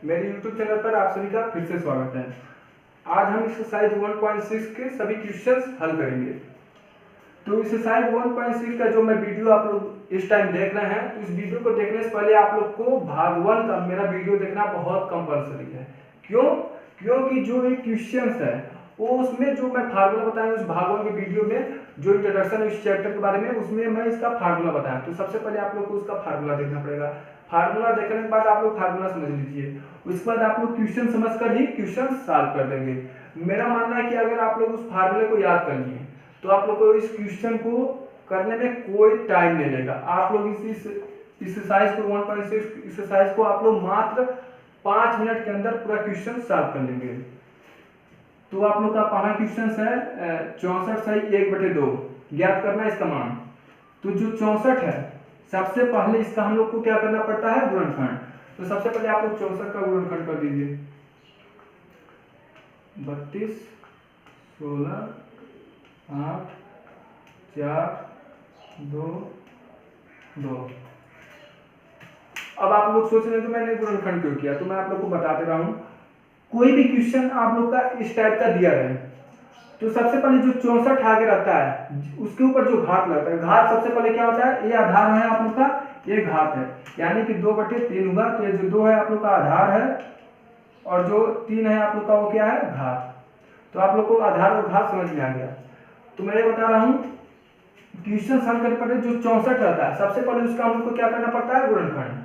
मेरे YouTube channel पर आप सभी का फिर से स्वागत है। आज हम एक्सरसाइज 1.6 के सभी क्वेश्चंस हल करेंगे। तो एक्सरसाइज 1.6 का जो मैं वीडियो आप लोग इस टाइम देख रहे हैं, तो इस वीडियो को देखने से पहले आप लोग को भाग 1 का मेरा वीडियो देखना बहुत कंपलसरी है। क्यों? क्योंकि जो ये क्वेश्चंस है वो उसमें जो मैं फार्मूला बताया उस भाग 1 के वीडियो में जो इंट्रोडक्शन है इस चैप्टर के बारे में, उसमें मैं इसका फार्मूला बताया। तो सबसे पहले आप लोग को उसका फार्मूला देखना पड़ेगा। फार्मूला देखने के बाद आप लोग फार्मूला समझ लीजिए, उसके बाद आप लोग क्वेश्चन समझकर ही क्वेश्चन सॉल्व कर देंगे। मेरा मानना है कि अगर आप लोग उस फार्मूले को याद कर लिए तो आप लोग को इस क्वेश्चन को करने में कोई टाइम नहीं लगेगा। आप लोग इस एक्सरसाइज को 1.6 एक्सरसाइज को आप लोग मात्र 5 मिनट के अंदर पूरा क्वेश्चन सॉल्व कर लेंगे। तो आप लोग का पहला क्वेश्चन है 64 सही 1/2 ज्ञात करना इसका मान। तो जो 64 है सबसे पहले इसका हम लोग को क्या करना पड़ता है, गुणनखंड। तो सबसे पहले आप लोग 64 का गुणनखंड कर दीजिए। 32 16 8 4 2 2। अब आप लोग सोच रहे हैं कि मैंने गुणनखंड क्यों किया, तो मैं आप लोग को बता दे रहा हूं। कोई भी क्वेश्चन आप लोग का इस टाइप का दिया रहे तो सबसे पहले जो 64 आगे रहता है उसके ऊपर जो घात लगता है, घात सबसे पहले क्या होता है, ये आधार है आप लोग का, ये घात है, यानी कि 2/3 होगा। तो ये जो 2 है आप लोग का आधार है और जो 3 है आप लोग का वो क्या है, घात। तो आप लोग को आधार और घात समझ में आ गया। तो मैं ये बता रहा हूँ क्वेश्चन सॉल्व करने पर जो 64 रहता है सबसे पहले उसका हम लोग को क्या करना पड़ता है, गुणनखंड।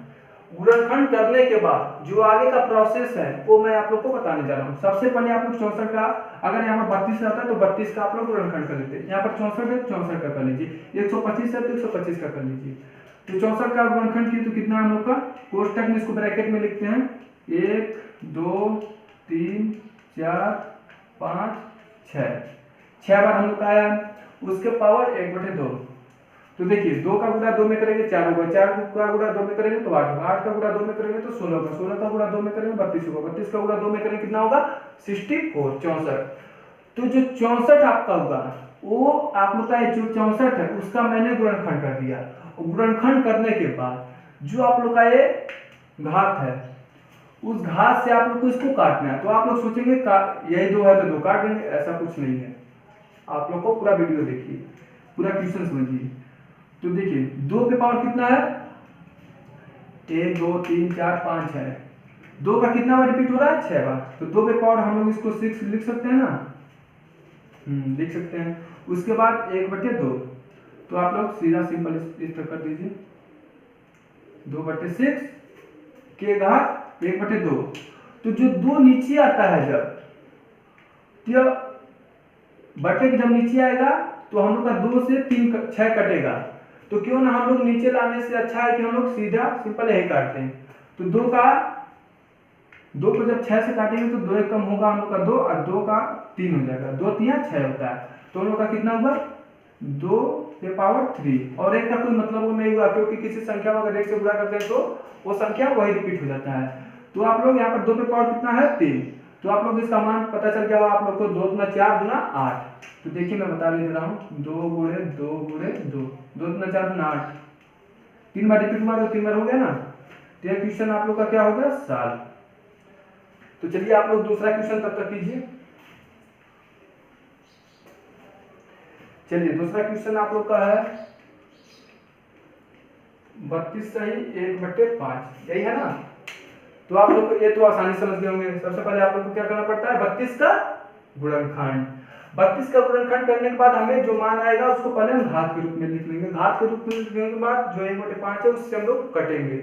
गुणनखंड करने के बाद जो आगे का प्रोसेस है वो मैं आप लोग को बताने जा रहा हूँ। सबसे पहले आप लोग 64 का, अगर यहाँ पर 32 रहता है तो 32 का आप लोग गुणनखंड कर लेते हैं। यहाँ पर 64 है 64 का कर लीजिए, 125 है तो 125 का कर लीजिए। तो 64 का गुणनखंड की तो कितना हम लोग का, कोष्टक में इसको ब्रैकेट में लिखते हैं 1 2 3 4 5 6 बार हम लोग का आया। उसके पावर 1/2। तो देखिए 2 का गुणा 2 में करेंगे 4 होगा, 4 का गुणा 2 में करेंगे तो 8 होगा, 8 का गुणा 2 में करेंगे तो 16 होगा, 16 का गुणा 2 में करेंगे 32 होगा, 32 का गुणा 2 में करेंगे कितना होगा, 64 64। तो जो 64 आपका होगा वो आप लोग का जो 64 है उसका मैंने गुणनखंड कर दिया। गुणनखंड करने के बाद जो आप लोग का ये घात है उस घात से आप लोग को इसको काटना है। तो आप लोग सोचेंगे यही 2 है तो 2 काट देंगे, ऐसा कुछ नहीं है। आप लोग को पूरा वीडियो देखिए, पूरा क्वेश्चन समझिए। तो देखिए 2 पे पावर कितना है, 1 2 3 4 5 है। 2 का कितना बार रिपीट हो रहा है, 6 बार। तो 2 पे पावर हम लोग इसको 6 लिख सकते हैं ना, लिख सकते हैं। उसके बाद 1/2। तो आप लोग सीधा सिंपल इस तरह कर दीजिए, 2/6 के घात 1/2। तो जो 2 नीचे आता है जब बटे के जब नीचे आएगा तो हम लोग का 2 से 3 6 कटेगा। तो क्यों ना हम लोग नीचे लाने से अच्छा है कि हम लोग सीधा सिंपल यही काटते हैं। तो 2 को जब 6 से काटेंगे तो 2 कम होगा हम लोग का 2 और 2 का 3 हो जाएगा, 2 3 6 होता है। तो हम लोग का कितना होगा, 2 के पावर 3। और 1 का कोई मतलब वो नहीं हुआ क्योंकि किसी संख्या को अगर 1 से गुणा करते हैं तो वो संख्या वही रिपीट हो जाता है। तो आप लोग यहाँ पर 2 पे पावर कितना है, 3। तो आप लोग इसका मान पता चल गया आप लोग को, 2 गुना 4 गुना 8। तो देखिए मैं बता दे रहा हूँ, 2 गुणे 2 गुणे 2, 2 गुना 4 गुना 8, 3 बार रिपीट हुआ तो 3 बार हो गया ना। तो यह क्वेश्चन आप लोग का क्या हो गया, सॉल्व। तो चलिए आप लोग दूसरा क्वेश्चन तब तक कीजिए। चलिए दूसरा क्वेश्चन आप लोग का है 32 सही 1/5, यही है ना। तो आप लोग को ये तो आसानी समझ गए होंगे। सबसे पहले आप लोग को क्या करना पड़ता है, 32 का गुणनखंड। 32 का गुणनखंड करने के बाद हमें जो मान आएगा उसको पहले हम घात के रूप में लिख लेंगे। घात के रूप में लिखने के बाद जो 1/5 है उससे हम लोग काटेंगे,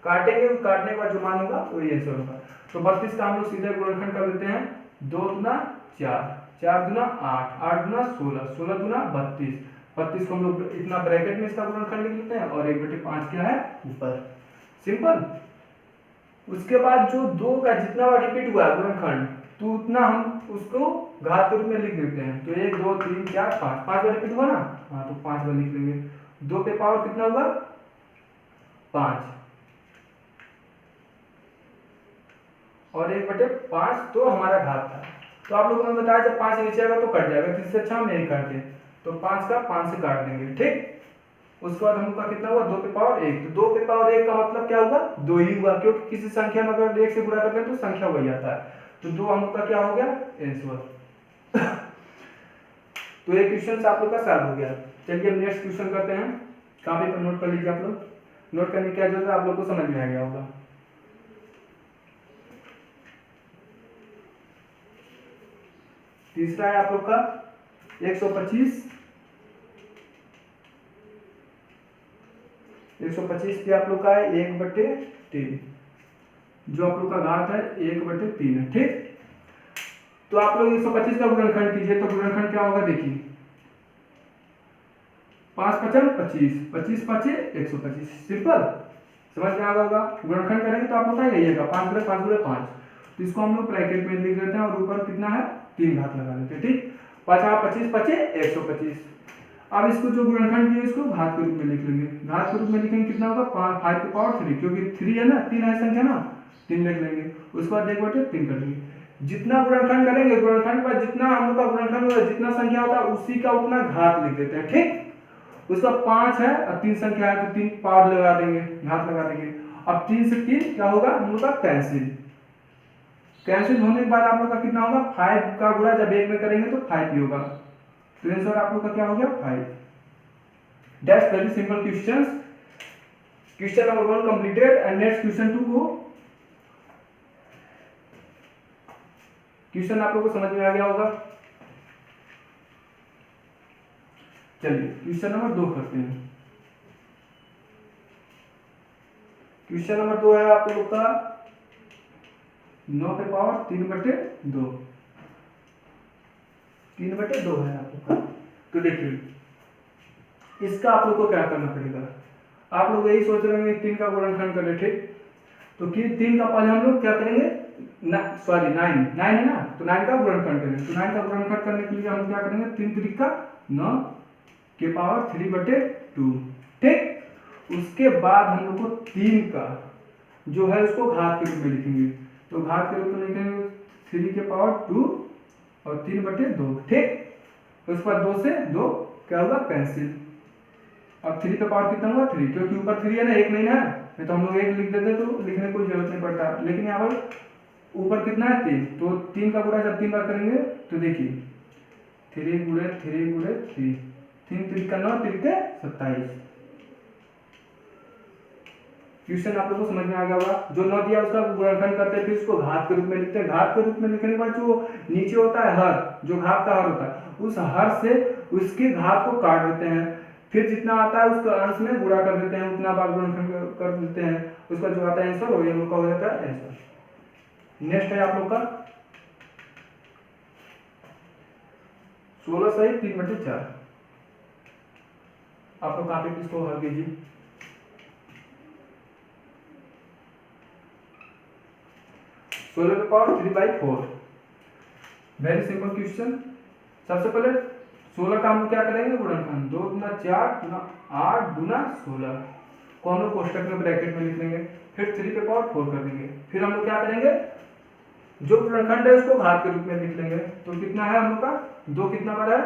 काटने के बाद जो मान होगा वही आंसर होगा। तो 32 का हम लोग सीधे गुणनखंड कर देते हैं, 2 गुना 4, 4 गुना 8, 8 गुना 16, 16 गुना 32, 32 को हम लोग इतना ब्रैकेट में इसका गुणनखंड लिख लेते हैं और 1/5 क्या है ऊपर, सिंपल। उसके बाद जो 2 का जितना बार रिपीट हुआ है गुणनखंड तो उतना हम उसको घात के रूप में लिख देते हैं। तो 1 2 3 4 5, 5 बार रिपीट हुआ ना, हाँ तो 5 बार लिख लेंगे। 2 पे पावर कितना होगा, 5 और 1/5 तो हमारा घात था। तो आप लोगों ने बताया जब 5 नीचे आएगा तो कट जाएगा, तो इससे अच्छा हम यही काटते हैं। तो 5 का 5 से काट देंगे, ठीक। उसके बाद हम लोग का कितना हुआ 2 पे पावर 1। तो 2 पे पावर 1 का मतलब क्या हुआ 2 ही हुआ, क्योंकि किसी संख्या में अगर 1 से गुणा करते हैं तो संख्या वही आता है। तो 2 हम लोग का क्या हो गया आंसर। तो ये क्वेश्चन आप लोग का सॉल्व हो गया। चलिए हम नेक्स्ट क्वेश्चन करते हैं। कॉपी पर नोट कर लीजिए आप लोग। नोट करने की क्या जरूरत है, आप लोग को समझ में आ गया होगा। तीसरा है आप लोग का 125 पे आप लोग का है 1/3, जो आप लोग का घात है 1/3 है। ठीक, तो आप लोग 125 का गुणनखंड कीजिए। तो गुणनखंड क्या होगा देखिए, 5 पचम 25, 25 पचे 125। सिंपल, समझ में आ गया होगा। गुणनखंड करेंगे तो आप लोग का यही है 5 गुणे 5 गुणे 5। तो इसको हम लोग ब्रैकेट में लिख देते हैं और ऊपर कितना है 3 घात लगा देते हैं। ठीक, 5 25 पचे 125। अब इसको जो गुणनखंड किया इसको घात के रूप में लिख लेंगे। घात के रूप में लिखेंगे कितना होगा 5 की पावर 3, क्योंकि 3 है ना, 3 है संख्या ना, 3 लिख लेंगे। उसके बाद 1/3 कर लेंगे। जितना गुणनखंड करेंगे, गुणनखंड पर जितना हम लोग का गुणनखंड होगा, जितना संख्या होता है उसी का उतना घात लिख देते हैं। ठीक, उसका 5 है और 3 संख्या है तो 3 पावर लगा देंगे, घात लगा देंगे। अब 3 से 3 क्या होगा हम लोग का कैंसिल। कैंसिल होने के बाद आप लोग का कितना होगा 5 का गुणा जब 1 में करेंगे तो 5 ही होगा। तो आंसर आप लोग का क्या हो गया 5। That's very simple question. Question number 1 completed and next question 2 को। क्वेश्चन आप लोग को समझ में आ गया होगा। चलिए क्वेश्चन नंबर 2 करते हैं। क्वेश्चन नंबर 2 है आप लोग का 9 पे पावर 3/2, 3/2 है आप लोग का। तो देखिए इसका आप लोग को क्या करना पड़ेगा। आप लोग यही सोच रहे हैं 3 का गुणनखंड करें। ठीक, तो 3 का पहले हम लोग क्या करेंगे 9 है ना, तो 9 का गुणनखंड करेंगे। तो 9 का गुणनखंड करने के लिए हम क्या करेंगे 3 3 का 9 के पावर 3/2। ठीक, उसके बाद हम लोग को 3 का जो है उसको घात के रूप में लिखेंगे। तो घात के रूप में लिखेंगे 3 के पावर 2 और 3/2। ठीक, उसके बाद 2 से 2 क्या होगा कैंसिल। अब 3 पे पावर कितना होगा 3, क्योंकि ऊपर 3 है ना, 1 नहीं है, नहीं तो हम लोग 1 लिख देते तो लिखने की कोई जरूरत नहीं पड़ता। लेकिन यहाँ पर ऊपर कितना है 3, तो 3 का गुणा जब 3 बार करेंगे तो देखिए 3 गुणे 3 गुणे 3, 3 3 का 9, 3 के 27। क्वेश्चन आप लोगों को समझ में आ गया होगा। जो 9 दिया उसका गुणनखंड करते हैं, फिर उसको घात के रूप में लिखते हैं। घात के रूप में लिखने के बाद जो नीचे होता है हर, जो घात का हर होता है, उस हर से उसके घात को काट देते हैं। फिर जितना आता है उसका अंश में गुणा कर देते हैं, उतना बार गुणनखंड कर देते हैं। उसका जो आता है आंसर वही हम लोग का हो जाता है आंसर। नेक्स्ट है आप लोग का 16 सही 3/4। आप लोग कॉपी इसको हल कीजिए। 16 पे पावर 3/4। Very simple question. सबसे पहले 16 का हम लोग क्या करेंगे गुणनखंड, 2 गुना 4 गुना 8 गुना 16 को हम लोग कोष्टक में ब्रैकेट में लिख लेंगे। फिर 3 पे पावर 4 कर देंगे। फिर हम लोग क्या करेंगे जो गुणनखंड है उसको घात के रूप में लिख लेंगे। तो कितना है हम लोग का 2 कितना बार है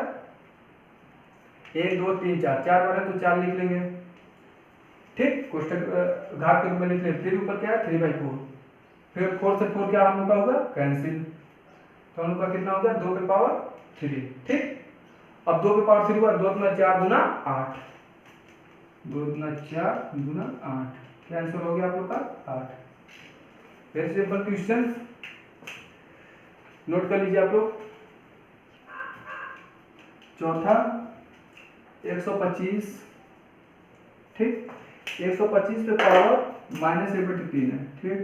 1 2 3 4, 4 बार है तो 4 लिख लेंगे। ठीक, कोष्टक घात के रूप में लिख लेंगे। फिर ऊपर क्या है 3/4, फिर 4 से 4 क्या हम लोग का होगा कैंसिल। तो हम लोग का कितना हो गया 2 पे पावर 3। ठीक, अब 2 पे पावर 3 हुआ 2 गुना 4 गुना 8, 2 गुना 4 गुना 8, क्या आंसर हो गया आप लोग का 8। वेरी सिंपल क्वेश्चन, नोट कर लीजिए आप लोग। चौथा 125। ठीक, 125 पे पावर -1/3 है। ठीक,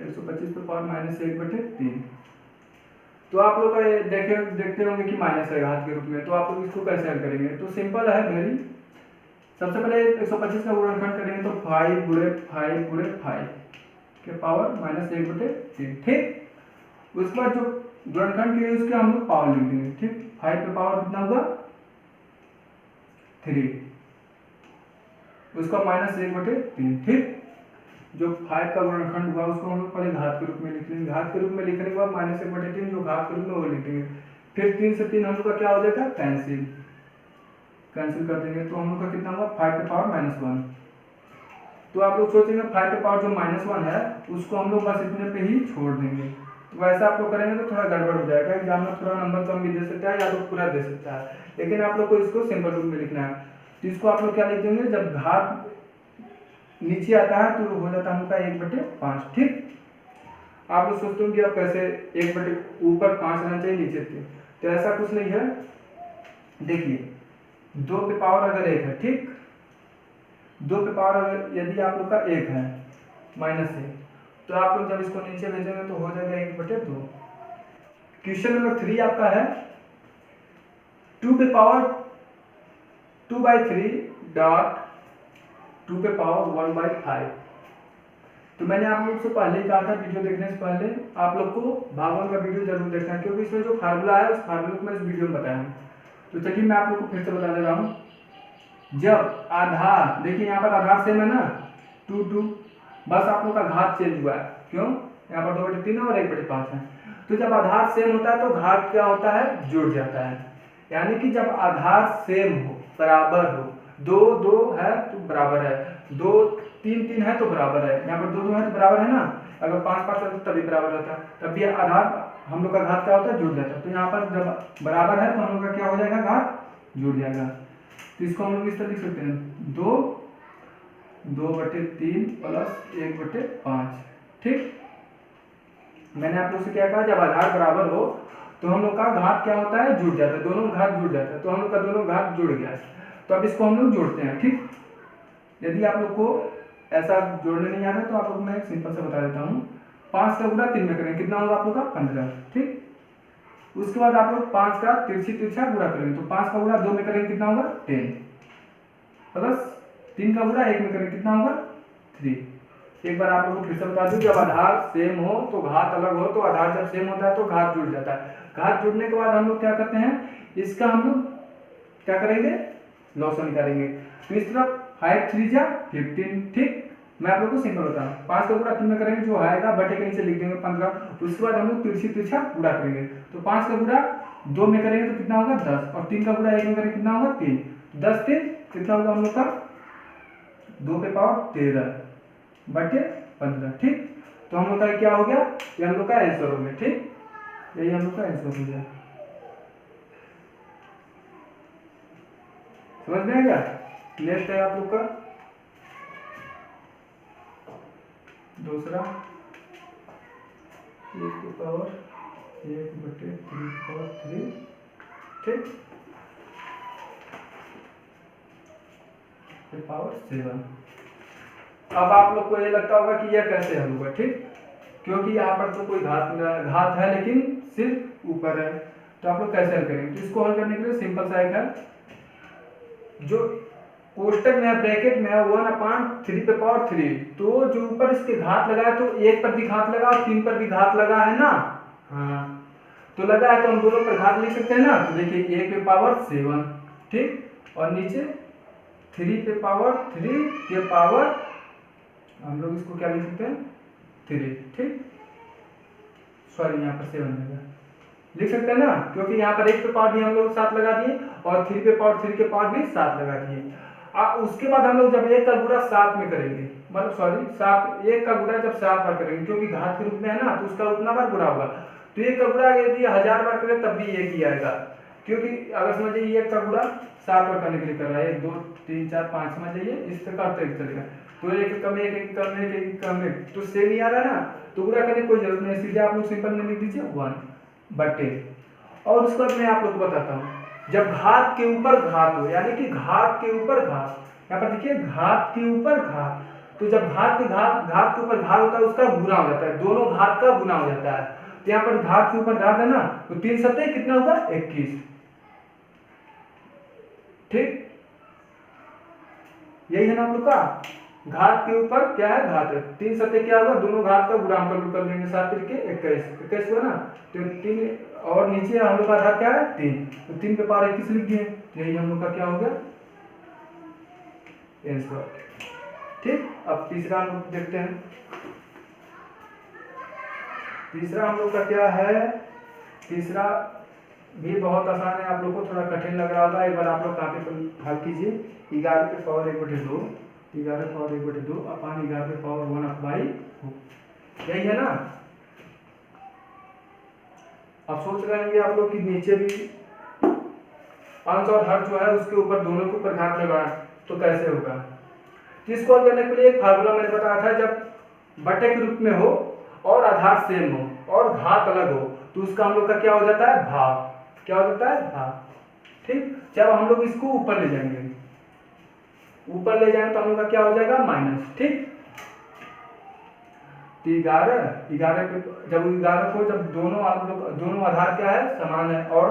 125 पे पावर -1/3। तो आप लोग देखते होंगे कि माइनस है घात के रूप में, तो आप लोग इसको कैसे हल करेंगे। तो सिंपल है वेरी। सबसे पहले 125 का गुणनखंड करेंगे तो 5 गुणे 5 गुणे 5 के पावर -1/3। ठीक, उसके बाद जो गुणनखंड किए उसके हम लोग पावर लिख देंगे। ठीक, 5 पे पावर कितना होगा 3, उसका -1/3। ठीक, जो 5 का गुणनखंड हुआ उसको हम लोग पहले घात के रूप में लिख लेंगे। घात के रूप में लिखने के बाद -1/3 जो घात के रूप में वो लिखेंगे। फिर 3 से 3 हम लोग का क्या हो जाएगा कैंसिल। कैंसिल कर देंगे तो हम लोग का कितना हुआ 5 पे पावर -1। तो आप लोग सोचेंगे 5 पे पावर जो -1 है उसको हम लोग बस इतने पे ही छोड़ देंगे। तो वैसा आप लोग करेंगे तो थोड़ा गड़बड़ हो जाएगा, एग्जाम में थोड़ा नंबर कम भी दे सकता है या तो पूरा दे सकता है, लेकिन आप लोग को इसको सिंपल रूप में लिखना है। तो इसको आप लोग क्या लिख देंगे, जब घात नीचे आता है तो हो जाता है हम लोग का 1/5। ठीक, आप लोग सोचते हो कि आप कैसे 1/, ऊपर 5 रहना चाहिए नीचे 3, तो ऐसा कुछ नहीं है। देखिए 2 पे पावर अगर 1 है, ठीक, 2 पे पावर अगर यदि आप लोग का 1 है -1, तो आप लोग जब इसको नीचे भेजेंगे तो हो जाएगा 1/2। क्वेश्चन नंबर 3 आपका है 2 पे पावर 2/3 डॉट 2 पे पावर 1/5। तो मैंने आप लोग से पहले ही कहा था वीडियो देखने से पहले आप लोग को भागवन का वीडियो जरूर देखना है, क्योंकि इसमें जो फार्मूला है उस फार्मूले को मैं इस वीडियो में बताया हूँ। तो चलिए मैं आप लोग को फिर से बता दे रहा हूँ। जब आधार, देखिए यहाँ पर आधार सेम है ना 2, बस आप लोग का घात चेंज हुआ है, क्यों, यहाँ पर 2/3 और 1/5 है। तो जब आधार सेम होता है तो घात क्या होता है, जुड़ जाता है। यानी कि जब आधार सेम हो, बराबर हो, 2 है तो बराबर है, 2 3 है तो बराबर है, यहाँ पर 2 है तो बराबर है ना, अगर 5 है तो तभी बराबर रहता है, तब भी आधार हम लोग का घात क्या होता है, जुड़ जाता है। तो यहाँ पर जब बराबर है तो हम लोग का क्या हो जाएगा, घात जुड़ जाएगा। तो इसको हम लोग इस तरह लिख सकते हैं 2/3 प्लस 1/5। ठीक, मैंने आप लोग से क्या कहा, जब आधार बराबर हो तो हम लोग का घात क्या होता है, जुड़ जाता है, दोनों घात जुड़ जाता है। तो हम लोग का दोनों घात जुड़ गया, तो अब इसको हम लोग जोड़ते हैं। ठीक, यदि आप लोग को ऐसा जोड़ने नहीं आता तो आप लोग मैं सिंपल से बता देता हूँ। 5 का गुणा 3 में करेंगे, कितना होगा आप लोग का 15। ठीक, उसके बाद आप लोग 5 का तिरछा गुणा करेंगे, तो 5 का गुणा 2 में करेंगे, कितना होगा 10, प्लस 3 का गुणा 1 में करेंगे, कितना होगा 3। एक बार आप लोगों को फिर से बता दूं, जब आधार सेम हो तो घात अलग हो, तो आधार जब सेम होता है तो घात जुड़ जाता है। घात जुड़ने के बाद हम लोग क्या करते हैं, इसका हम लोग क्या करेंगे, लॉसन निकालेंगे। तो इस तरफ 5 3 जा 15। ठीक, मैं आप लोग को सिंपल बताऊं, 5 का गुणा 3 में करेंगे, जो आएगा बटे के नीचे लिख देंगे 15। उसके बाद हम लोग तिरछा गुणा करेंगे, तो 5 का गुणा 2 में करेंगे तो कितना होगा 10, और 3 का गुणा 1 में करेंगे कितना होगा 3, 10 3 कितना होगा हम लोग का 2 पे पावर 13/15। ठीक, तो हम लोग का क्या हो गया, ये हम लोग का आंसर हो गया। ठीक, यही हम लोग का आंसर हो गया, समझ में आएगा। नेक्स्ट है आप लोग का दूसरा 1 की पावर 1/3/3। ठीक, पावर 7। अब आप लोग को ये लगता होगा कि यह कैसे हल होगा। ठीक, क्योंकि यहाँ पर तो कोई घात है लेकिन सिर्फ ऊपर है, तो आप लोग कैसे हल करेंगे। तो इसको हल करने के लिए सिंपल सा एक है, जो कोष्टक में है, ब्रैकेट में है 1/3 पे पावर 3, तो जो ऊपर इसके घात लगा है तो 1 पर भी घात लगा और 3 पर भी घात लगा है ना, हाँ, तो लगा है तो हम दोनों पर घात लिख सकते हैं ना। तो देखिए 1 पे पावर 7, ठीक, और नीचे 3 पे पावर 3 के पावर हम लोग इसको क्या लिख सकते हैं 3। ठीक, सॉरी यहाँ पर 7 लिख सकते हैं ना, क्योंकि यहाँ पर 1 पे पावर भी हम लोग 7 लगा दिए और 3 पे पावर 3 के पावर भी 7 लगा दिए। उसके बाद हम लोग जब 1 का गुणा 7 में करेंगे, मतलब सॉरी 1 का गुणा जब 7 बार करेंगे, क्योंकि घात के रूप में है ना, तो उसका उतना बार गुणा होगा। तो 1 का गुणा यदि 1000 बार करें तब भी 1 ही आएगा, क्योंकि अगर समझिए 1 का गुणा 7 बार करने के लिए कर रहा है, 1 2 3 4 5, समझ जाइए, इस प्रकार तक चलेगा। तो 1 कम 1 1 कम 1 1 कम 1, तो सेम ही आ रहा है ना, तो गुणा करने की कोई जरूरत नहीं, सीधे आप लोग सिंपल में लिख दीजिए 1/10। और उसके बाद मैं आप लोग को बताता हूँ, जब घात के ऊपर घात हो, यानी कि घात के ऊपर घात, यहाँ पर देखिए घात के ऊपर घात, तो जब घात के ऊपर घात होता है उसका गुना हो जाता है, दोनों घात का गुना हो जाता है। तो यहाँ पर घात के ऊपर घात है ना, तो 3 सत्ते कितना होगा 21। ठीक, यही है ना आप लोग का, घात के ऊपर क्या है घात है, 3 सत्ते क्या होगा, दोनों घात का गुणा कर देंगे, 7 3 के 21 हुआ ना, तो 3 और नीचे हम लोग का आधार क्या है 3, तो 3 पे पावर 21 लिख दिए, यही हम लोग का क्या हो गया आंसर। ठीक, अब तीसरा हम लोग देखते हैं, तीसरा हम लोग का क्या है, तीसरा भी बहुत आसान है, आप लोग को थोड़ा कठिन लग रहा होगा। एक बार आप लोग कापी पर हल कीजिए। 11 पे पावर 1/2, 11 पावर 1/2 अपान 11 पे पावर 1/4, यही है ना। अब सोच रहे होंगे आप लोग कि नीचे भी अंश और हर जो है उसके ऊपर दोनों के ऊपर घात लगा तो कैसे होगा। तो इसको हल करने के लिए एक फार्मूला मैंने बताया था, जब बटे के रूप में हो और आधार सेम हो और घात अलग हो तो उसका हम लोग का क्या हो जाता है, भाग। क्या हो जाता है, भाग। ठीक, जब हम लोग इसको ऊपर ले जाएंगे, ऊपर ले जाएंगे तो हम लोग का क्या हो जाएगा, माइनस। ठीक, तो 11 पे जब 11 को जब दोनों आप लोग दोनों आधार क्या है, समान है और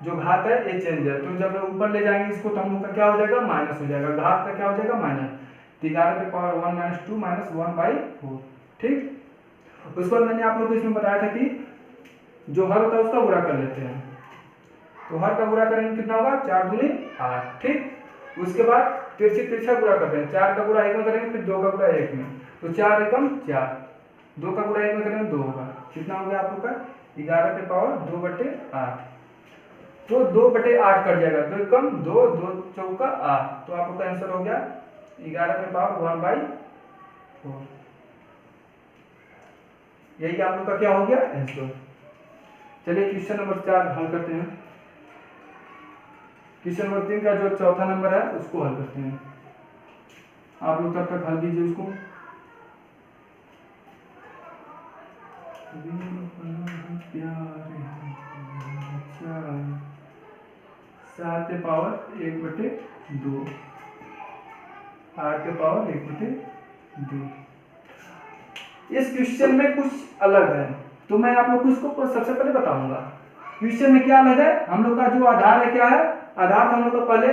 जो घात है ये चेंज है, तो जब ऊपर ले जाएंगे इसको तो हम लोग का क्या हो जाएगा, माइनस हो जाएगा। घात का क्या हो जाएगा, माइनस। 11 पे पावर 1 - 2 -1/4। ठीक, उसके बाद मैंने आप लोग को इसमें बताया था कि जो हर होता है उसका गुणा कर लेते हैं, तो हर का गुणा करेंगे कितना होगा, 4 दूनी 8। ठीक, उसके बाद तिरछा गुणा करते हैं, 4 का गुणा 1 में करेंगे, फिर 2 का गुणा 1 में, तो 4 एकम 4, 2 का गुणा 1 में करेंगे 2 होगा। कितना हो गया आप लोग का, 11 पे पावर 2/8, तो 2/8 कट जाएगा, 2 एकम 2, 2 चौका 8, तो आप लोग का आंसर हो गया 11 पे पावर 1/4। यही आप लोग का क्या हो गया, आंसर। चलिए क्वेश्चन नंबर 4 हल करते हैं। क्वेश्चन नंबर 3 का जो चौथा नंबर है उसको हल करते हैं। आप लोग तब तक हल कीजिए उसको। अच्छा, 7 पे पावर 1/2, 8 पे पावर 1/2। इस क्वेश्चन में कुछ अलग है, तो मैं आप लोग को इसको सबसे पहले बताऊंगा। क्वेश्चन में क्या अलग है, हम लोग का जो आधार है क्या है, आधार हम लोग का पहले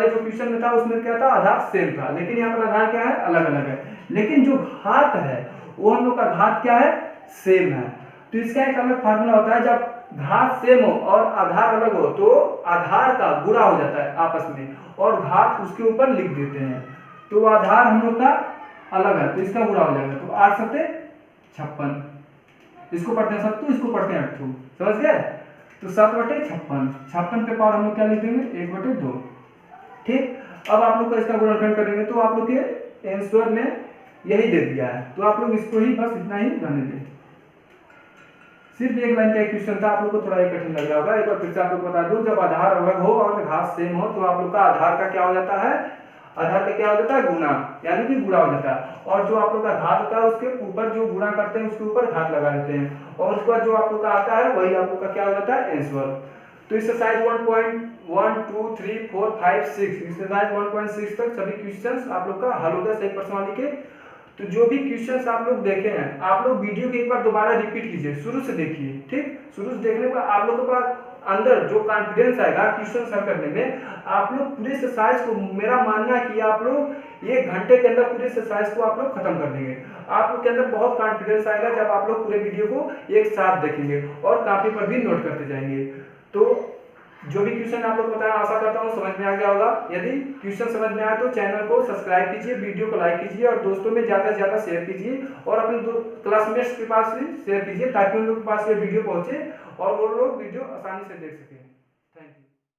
जो क्वेश्चन में था उसमें क्या था, आधार सेम था, लेकिन यहाँ पर आधार क्या है, अलग अलग है। लेकिन जो घात है वो हम लोग का घात क्या है, सेम है। तो इसका एक अलग फार्मूला होता है, जब घात सेम हो और आधार अलग हो तो आधार का गुणा हो जाता है आपस में और घात उसके ऊपर लिख देते हैं। तो आधार हम लोग का अलग है तो इसका गुणा हो जाएगा, तो 8 सत्ते 56, इसको पढ़ते हैं 7, इसको पढ़ते हैं 8, समझ गए। तो 7/56, 56 पे पावर हम लोग क्या लिख देंगे, 1/2। ठीक, अब आप लोग का इसका गुणनखंड करेंगे तो आप लोग के आंसर में यही दे दिया है, तो आप लोग इसको ही बस इतना ही रहने दें। सिर्फ एक लाइन का क्वेश्चन था, आप लोग को थोड़ा कठिन लग रहा होगा। एक बार फिर से आप लोग बता दूं, जब आधार अलग हो और घात सेम हो तो आप लोग का आधार का क्या हो जाता है, आधार का क्या हो जाता है, गुणा, यानी कि गुणा हो जाता है। और जो आप लोग का घात होता है उसके ऊपर जो गुणा करते हैं उसके ऊपर घात लगा देते हैं, और उसके बाद जो आप लोग का आता है वही आप लोग का क्या हो जाता है, आंसर। तो एक्सरसाइज 1.1 2 3 4 5 6 एक्सरसाइज 1.6 तक सभी क्वेश्चंस आप लोग का हल हो गया सही प्रश्न वाली के। तो जो भी क्वेश्चंस आप लोग देखे हैं आप लोग वीडियो के एक बार दोबारा रिपीट कीजिए, शुरू से देखिए। ठीक, शुरू से देखने के बाद आप लोग के पास अंदर जो कॉन्फिडेंस आएगा क्वेश्चन सॉल्व करने में, आप लोग पूरे एक्सरसाइज को, मेरा मानना है कि आप लोग 1 घंटे के अंदर पूरे एक्सरसाइज को आप लोग खत्म कर देंगे। आप लोग के अंदर बहुत कॉन्फिडेंस आएगा जब आप लोग पूरे वीडियो को एक साथ देखेंगे और कॉपी पर भी नोट करते जाएंगे। तो जो भी क्वेश्चन आप लोग बताया आशा करता हूँ समझ में आ गया होगा। यदि क्वेश्चन समझ में आया तो चैनल को सब्सक्राइब कीजिए, वीडियो को लाइक कीजिए और दोस्तों में ज़्यादा से ज़्यादा शेयर कीजिए और अपने क्लासमेट्स के पास भी शेयर कीजिए ताकि उन लोग के पास ये वीडियो पहुंचे और वो लोग वीडियो आसानी से देख सकें।